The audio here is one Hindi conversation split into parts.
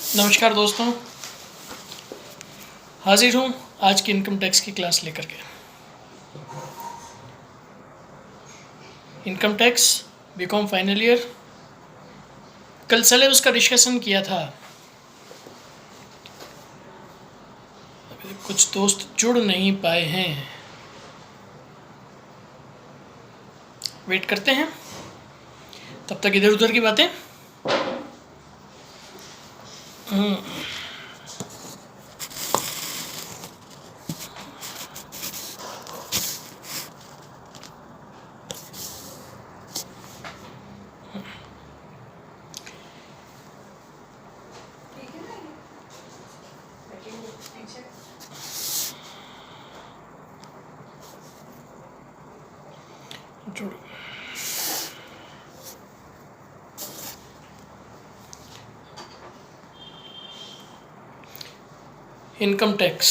नमस्कार दोस्तों, हाजिर हूँ आज की इनकम टैक्स की क्लास लेकर के। Income tax BCom final year, कल सिलेबस का डिस्कशन किया था। कुछ दोस्त जुड़ नहीं पाए हैं, वेट करते हैं तब तक इधर उधर की बातें। जुड़ income tax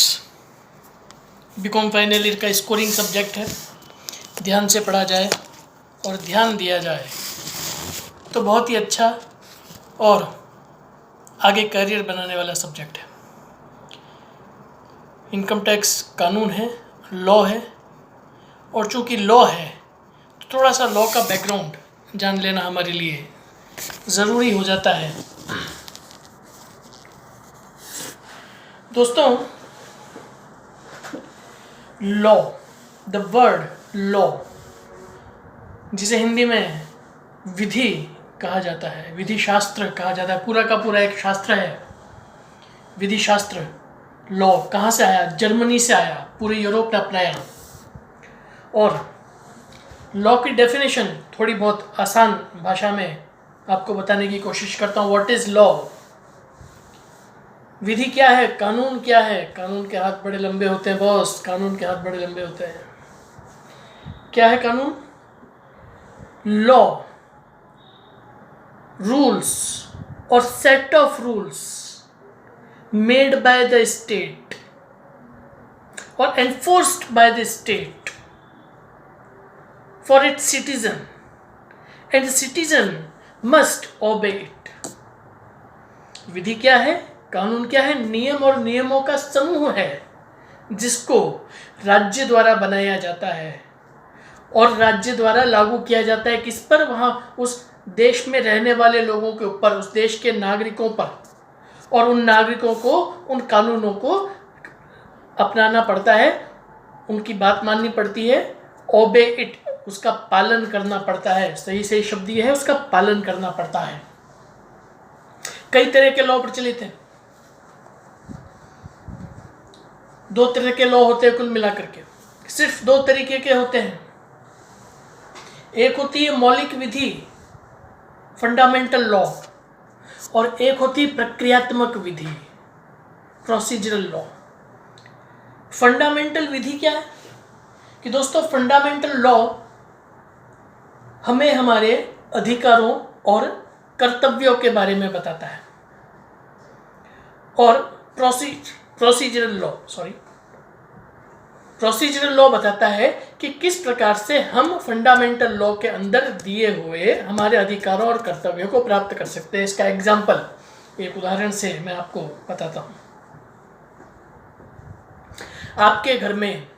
BCom final year का स्कोरिंग सब्जेक्ट है। ध्यान से पढ़ा जाए और ध्यान दिया जाए तो बहुत ही अच्छा और आगे करियर बनाने वाला सब्जेक्ट है। इनकम टैक्स कानून है, लॉ है, और चूँकि लॉ है तो थोड़ा सा लॉ का बैकग्राउंड जान लेना हमारे लिए ज़रूरी हो जाता है। दोस्तों, लॉ, द वर्ड लॉ, जिसे हिंदी में विधि कहा जाता है, विधि शास्त्र कहा जाता है, पूरा का पूरा एक शास्त्र है विधि शास्त्र। लॉ कहाँ से आया? जर्मनी से आया, पूरे यूरोप ने अपनाया। और लॉ की डेफिनेशन थोड़ी बहुत आसान भाषा में आपको बताने की कोशिश करता हूँ। What is law? विधि क्या है? कानून क्या है? कानून के हाथ बड़े लंबे होते हैं बॉस, कानून के हाथ बड़े लंबे होते हैं। क्या है कानून? लॉ, रूल्स और set of rules made by the state और enforced by the state for its citizen and the citizen must obey it. विधि क्या है? कानून क्या है? नियम और नियमों का समूह है जिसको राज्य द्वारा बनाया जाता है और राज्य द्वारा लागू किया जाता है। किस पर? वहाँ उस देश में रहने वाले लोगों के ऊपर, उस देश के नागरिकों पर। और उन नागरिकों को उन कानूनों को अपनाना पड़ता है, उनकी बात माननी पड़ती है। ओबे इट, उसका पालन करना पड़ता है। सही सही शब्द ये है, उसका पालन करना पड़ता है। कई तरह के लॉ प्रचलित हैं। 2 तरह के लॉ होते हैं कुल मिलाकर के, सिर्फ 2 तरीके के होते हैं। एक होती है मौलिक विधि, फंडामेंटल लॉ, और एक होती है प्रक्रियात्मक विधि, प्रोसीजरल लॉ। फंडामेंटल विधि क्या है? कि दोस्तों, फंडामेंटल लॉ हमें हमारे अधिकारों और कर्तव्यों के बारे में बताता है। और प्रोसीजरल लॉ बताता है कि किस प्रकार से हम फंडामेंटल लॉ के अंदर दिए हुए हमारे अधिकारों और कर्तव्यों को प्राप्त कर सकते हैं। इसका एग्जाम्पल एक उदाहरण से मैं आपको बताता हूँ। आपके घर में,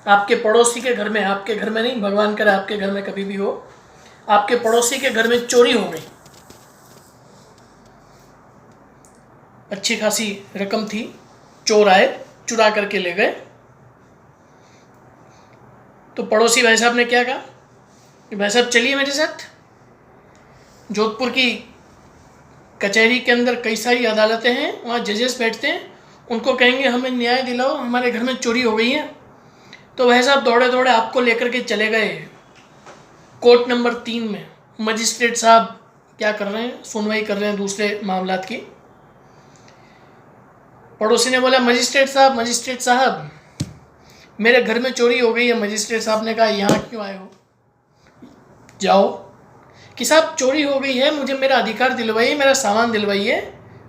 आपके पड़ोसी के घर में, आपके घर में नहीं, भगवान करे आपके घर में कभी भी हो, आपके पड़ोसी के घर में चोरी हो गई। अच्छी खासी रकम थी, चोर आए, चुरा करके ले गए। तो पड़ोसी भाई साहब ने क्या कहा कि भाई साहब चलिए मेरे साथ। जोधपुर की कचहरी के अंदर कई सारी अदालतें हैं, वहाँ जजेस बैठते हैं, उनको कहेंगे हमें न्याय दिलाओ, हमारे घर में चोरी हो गई है। तो भाई साहब दौड़े दौड़े आपको लेकर के चले गए कोर्ट नंबर 3 में। मजिस्ट्रेट साहब क्या कर रहे हैं? सुनवाई कर रहे हैं दूसरे मामलात की। पड़ोसी ने बोला मजिस्ट्रेट साहब मेरे घर में चोरी हो गई है। मजिस्ट्रेट साहब ने कहा यहाँ क्यों आए हो? जाओ कि साहब चोरी हो गई है, मुझे मेरा अधिकार दिलवाइए, मेरा सामान दिलवाइए,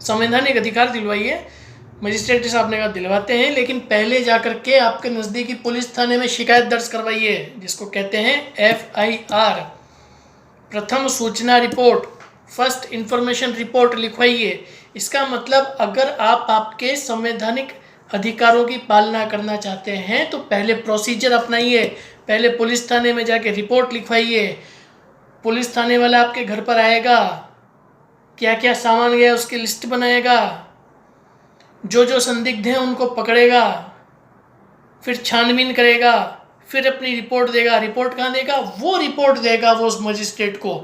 संवैधानिक अधिकार दिलवाइए। मजिस्ट्रेट साहब ने कहा दिलवाते हैं, लेकिन पहले जाकर के आपके नज़दीकी पुलिस थाने में शिकायत दर्ज करवाइए, जिसको कहते हैं FIR, प्रथम सूचना रिपोर्ट। फर्स्ट इंफॉर्मेशन रिपोर्ट लिखवाइए। इसका मतलब अगर आप आपके संवैधानिक अधिकारों की पालना करना चाहते हैं तो पहले प्रोसीजर अपनाइए। पहले पुलिस थाने में जाके रिपोर्ट लिखवाइए। पुलिस थाने वाला आपके घर पर आएगा, क्या क्या सामान गया उसकी लिस्ट बनाएगा, जो जो संदिग्ध हैं उनको पकड़ेगा, फिर छानबीन करेगा, फिर अपनी रिपोर्ट देगा। रिपोर्ट कहाँ देगा? वो रिपोर्ट देगा वो उस मजिस्ट्रेट को,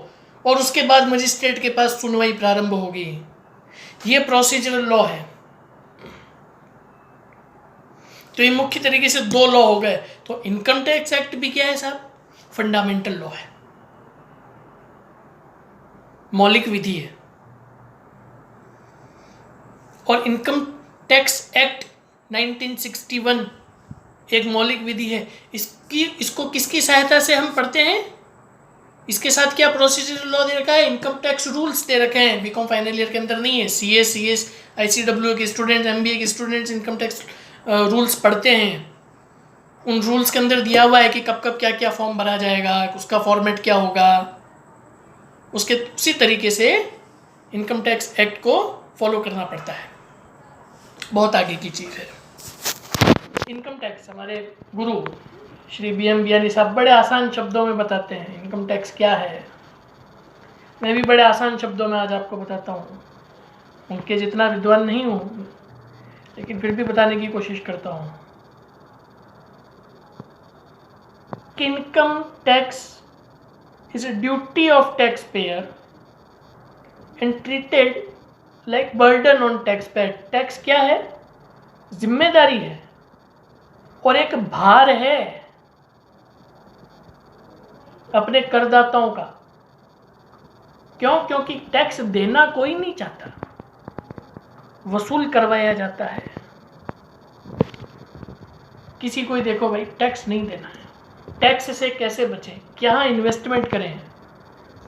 और उसके बाद मजिस्ट्रेट के पास सुनवाई प्रारंभ होगी। ये प्रोसीजरल लॉ है। तो ये मुख्य तरीके से 2 लॉ हो गए। तो इनकम टैक्स एक्ट भी क्या है साहब? फंडामेंटल लॉ है, मौलिक विधि है। और इनकम टैक्स एक्ट 1961 एक मौलिक विधि है। इसको किसकी सहायता से हम पढ़ते हैं? इसके साथ क्या प्रोसीजरल लॉ दे रखा है? इनकम टैक्स रूल्स दे रखे हैं। बीकॉम फाइनल ईयर के अंदर नहीं है। CS ICW के स्टूडेंट्स, MBA के स्टूडेंट्स इनकम टैक्स रूल्स पढ़ते हैं। उन रूल्स के अंदर दिया हुआ है कि कब कब क्या क्या फॉर्म भरा जाएगा, उसका फॉर्मेट क्या होगा। उसी तरीके से इनकम टैक्स एक्ट को फॉलो करना पड़ता है। बहुत आगे की चीज़ है इनकम टैक्स। हमारे गुरु श्री BM बियानी साहब बड़े आसान शब्दों में बताते हैं इनकम टैक्स क्या है। मैं भी बड़े आसान शब्दों में आज आपको बताता हूँ। उनके जितना विद्वान नहीं हूँ, लेकिन फिर भी बताने की कोशिश करता हूँ कि income tax is a duty of tax payer and treated like burden on tax payer. Tax क्या है? जिम्मेदारी है और एक भार है अपने करदाताओं का। क्यों? क्योंकि टैक्स देना कोई नहीं चाहता, वसूल करवाया जाता है। किसी को देखो भाई, टैक्स नहीं देना है। टैक्स से कैसे बचें, क्या इन्वेस्टमेंट करें।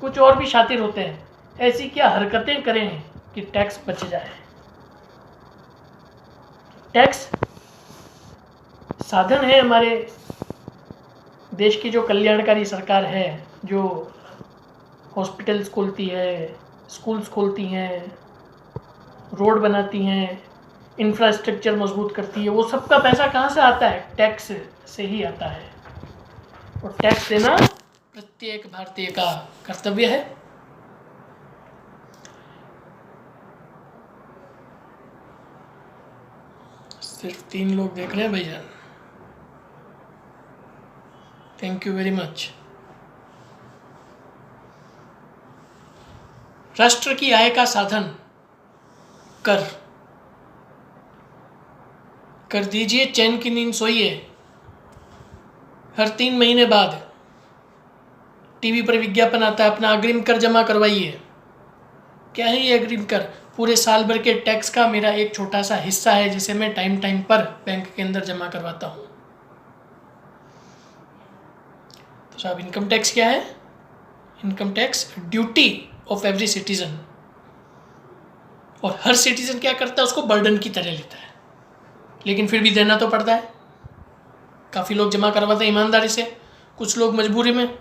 कुछ और भी शातिर होते हैं, ऐसी क्या हरकतें करें कि टैक्स बच जाए। टैक्स साधन है हमारे देश की जो कल्याणकारी सरकार है, जो हॉस्पिटल्स खोलती है, स्कूल्स खोलती हैं, रोड बनाती हैं, इंफ्रास्ट्रक्चर मजबूत करती है। वो सबका पैसा कहाँ से आता है? टैक्स से ही आता है। और टैक्स देना प्रत्येक भारतीय का कर्तव्य है। सिर्फ 3 लोग देख रहे हैं भाईजान, थैंक यू वेरी मच। राष्ट्र की आय का साधन कर दीजिए चैन की नींद सोइए। हर 3 महीने बाद टीवी पर विज्ञापन आता है, अपना अग्रिम कर जमा करवाइए। क्या है ये अग्रिम कर? पूरे साल भर के टैक्स का मेरा एक छोटा सा हिस्सा है, जिसे मैं टाइम टाइम पर बैंक के अंदर जमा करवाता हूँ। तो साहब इनकम टैक्स क्या है? Income tax duty of every citizen. और हर सिटीजन क्या करता है? उसको बर्डन की तरह लेता है, लेकिन फिर भी देना तो पड़ता है। काफ़ी लोग जमा करवाते हैं ईमानदारी से, कुछ लोग मजबूरी में,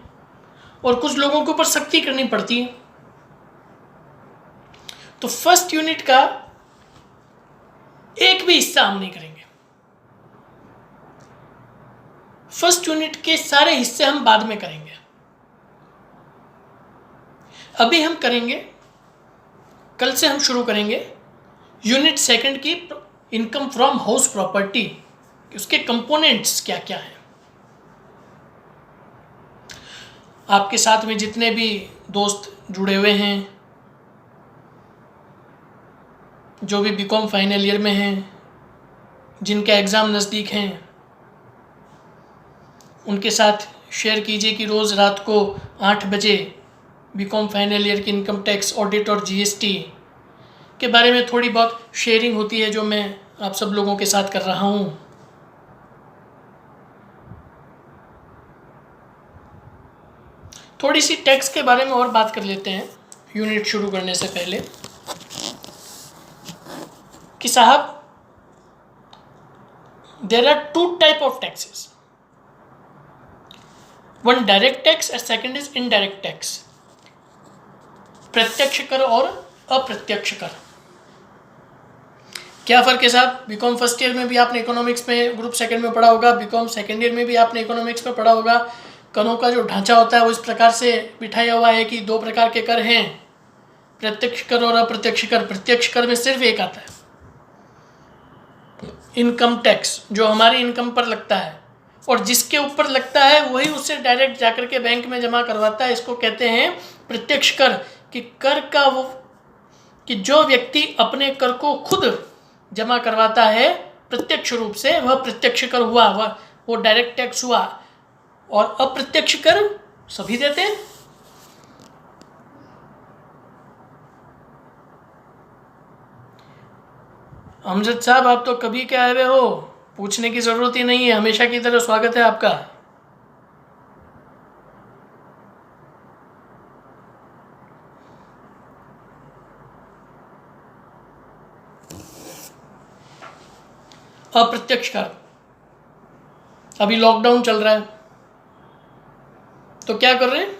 और कुछ लोगों के ऊपर सख्ती करनी पड़ती है। तो फर्स्ट यूनिट का एक भी हिस्सा हम नहीं करेंगे। फर्स्ट यूनिट के सारे हिस्से हम बाद में करेंगे। अभी हम करेंगे, कल से हम शुरू करेंगे यूनिट सेकंड की इनकम फ्रॉम हाउस प्रॉपर्टी, उसके कंपोनेंट्स क्या क्या हैं। आपके साथ में जितने भी दोस्त जुड़े हुए हैं, जो भी बीकॉम फाइनल ईयर में हैं, जिनके एग्ज़ाम नज़दीक हैं, उनके साथ शेयर कीजिए कि रोज़ रात को 8 बजे बीकॉम फाइनल ईयर की इनकम टैक्स, ऑडिट और GST के बारे में थोड़ी बहुत शेयरिंग होती है, जो मैं आप सब लोगों के साथ कर रहा हूँ। थोड़ी सी टैक्स के बारे में और बात कर लेते हैं यूनिट शुरू करने से पहले कि साहब there are 2 type of taxes, one direct tax and second is indirect tax. प्रत्यक्ष कर और अप्रत्यक्ष कर। क्या फ़र्क है साहब? बीकॉम फर्स्ट ईयर में भी आपने इकोनॉमिक्स में ग्रुप सेकंड में पढ़ा होगा, बीकॉम सेकंड ईयर में भी आपने इकोनॉमिक्स में पढ़ा होगा। करों का जो ढांचा होता है वो इस प्रकार से बिठाया हुआ है कि दो प्रकार के कर हैं, प्रत्यक्ष कर और अप्रत्यक्ष कर। प्रत्यक्ष कर में सिर्फ एक आता है, इनकम टैक्स, जो हमारी इनकम पर लगता है, और जिसके ऊपर लगता है वही उससे डायरेक्ट जाकर के बैंक में जमा करवाता है। इसको कहते हैं प्रत्यक्ष कर। कि कर का वो कि जो व्यक्ति अपने कर को खुद जमा करवाता है प्रत्यक्ष रूप से, वह प्रत्यक्ष कर हुआ, वो डायरेक्ट टैक्स हुआ। और अप्रत्यक्ष कर सभी देते हैं। अमजद साहब, आप तो कभी के आए हुए हो, पूछने की जरूरत ही नहीं है, हमेशा की तरह स्वागत है आपका। अप्रत्यक्ष कर, अभी लॉकडाउन चल रहा है तो क्या कर रहे हैं?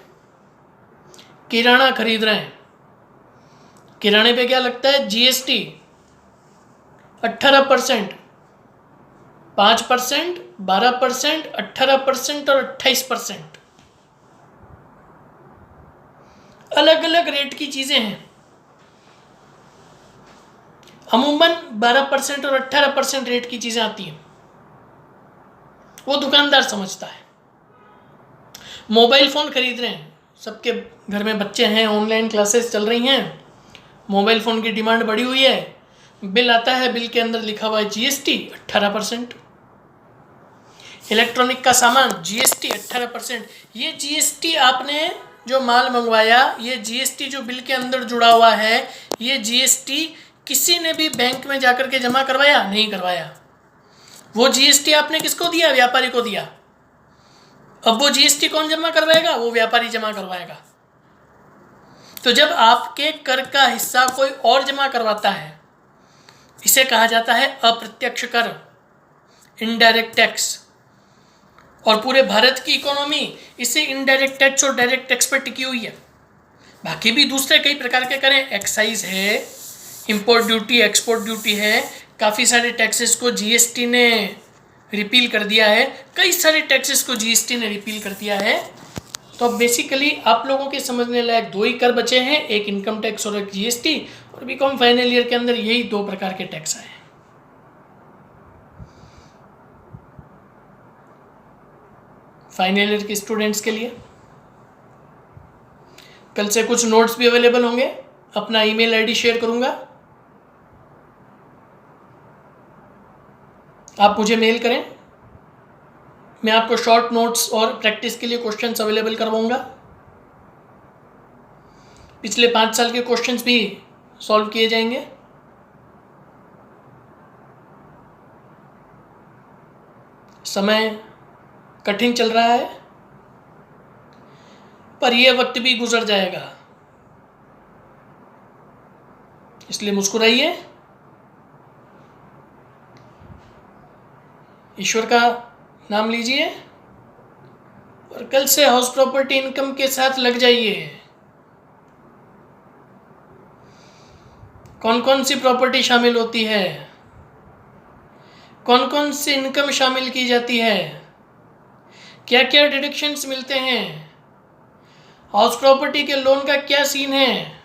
किराना खरीद रहे हैं। किराने पे क्या लगता है? जीएसटी 18%, 5%, 12%, 18% और 28%। अलग अलग रेट की चीजें हैं। अमूमन 12% और 18% रेट की चीजें आती हैं, वो दुकानदार समझता है। मोबाइल फ़ोन खरीद रहे हैं, सबके घर में बच्चे हैं, ऑनलाइन क्लासेस चल रही हैं, मोबाइल फ़ोन की डिमांड बढ़ी हुई है। बिल आता है, बिल के अंदर लिखा हुआ है जीएसटी 18%। इलेक्ट्रॉनिक का सामान जीएसटी 18%। ये जीएसटी आपने जो माल मंगवाया, ये जीएसटी जो बिल के अंदर जुड़ा हुआ है, ये जीएसटी किसी ने भी बैंक में जाकर के जमा करवाया? नहीं करवाया। वो जीएसटी आपने किसको दिया? व्यापारी को दिया। अब वो जीएसटी कौन जमा करवाएगा? वो व्यापारी जमा करवाएगा। तो जब आपके कर का हिस्सा कोई और जमा करवाता है, इसे कहा जाता है अप्रत्यक्ष कर, इनडायरेक्ट टैक्स। और पूरे भारत की इकोनॉमी इसे इनडायरेक्ट टैक्स और डायरेक्ट टैक्स पर टिकी हुई है। बाकी भी दूसरे कई प्रकार के करें, एक्साइज है, इंपोर्ट ड्यूटी, एक्सपोर्ट ड्यूटी है, काफ़ी सारे टैक्सेस को जीएसटी ने रिपील कर दिया है, कई सारे टैक्सेस को जीएसटी ने रिपील कर दिया है। तो बेसिकली आप लोगों के समझने लायक दो ही कर बचे हैं, एक इनकम टैक्स और एक जीएसटी। और बीकॉम फाइनल ईयर के अंदर यही दो प्रकार के टैक्स आए हैं। फाइनल ईयर के स्टूडेंट्स के लिए कल से कुछ नोट्स भी अवेलेबल होंगे, अपना ईमेल आईडी शेयर करूंगा, आप मुझे मेल करें, मैं आपको शॉर्ट नोट्स और प्रैक्टिस के लिए क्वेश्चंस अवेलेबल करवाऊंगा। पिछले 5 साल के क्वेश्चंस भी सॉल्व किए जाएंगे। समय कठिन चल रहा है, पर यह वक्त भी गुजर जाएगा, इसलिए मुस्कुराइए, ईश्वर का नाम लीजिए और कल से हाउस प्रॉपर्टी इनकम के साथ लग जाइए। कौन कौन सी प्रॉपर्टी शामिल होती है, कौन कौन सी इनकम शामिल की जाती है, क्या क्या डिडक्शंस मिलते हैं, हाउस प्रॉपर्टी के लोन का क्या सीन है,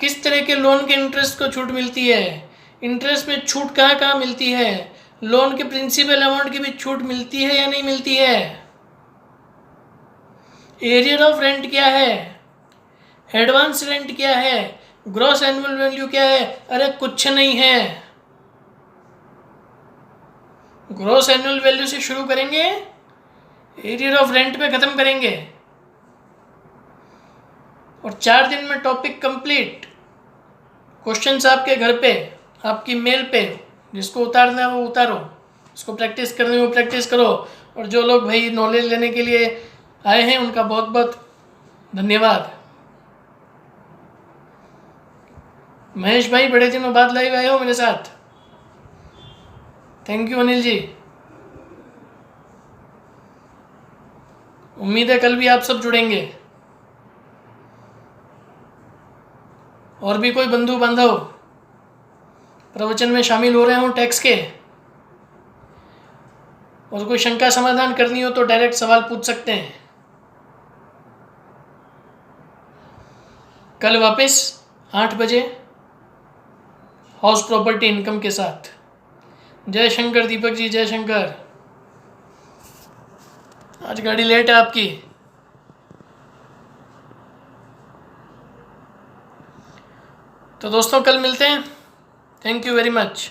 किस तरह के लोन के इंटरेस्ट को छूट मिलती है, इंटरेस्ट में छूट कहाँ कहाँ मिलती है, लोन के प्रिंसिपल अमाउंट की भी छूट मिलती है या नहीं मिलती है, एरियर ऑफ रेंट क्या है, एडवांस रेंट क्या है, ग्रॉस एनुअल वैल्यू क्या है। अरे कुछ नहीं है, ग्रॉस एनुअल वैल्यू से शुरू करेंगे, एरियर ऑफ रेंट पे खत्म करेंगे और 4 दिन में टॉपिक कंप्लीट। क्वेश्चंस आपके घर पे, आपकी मेल पे, जिसको उतारना है वो उतारो, इसको प्रैक्टिस करने में प्रैक्टिस करो। और जो लोग भाई नॉलेज लेने के लिए आए हैं उनका बहुत बहुत धन्यवाद। महेश भाई, बड़े दिनों बाद लाइव आए हो मेरे साथ, थैंक यू अनिल जी। उम्मीद है कल भी आप सब जुड़ेंगे। और भी कोई बंधु बांधव प्रवचन में शामिल हो रहे हों टैक्स के, और कोई शंका समाधान करनी हो तो डायरेक्ट सवाल पूछ सकते हैं। कल वापस 8 बजे हाउस प्रॉपर्टी इनकम के साथ। जय शंकर दीपक जी, जय शंकर। आज गाड़ी लेट है आपकी। तो दोस्तों कल मिलते हैं। Thank you very much.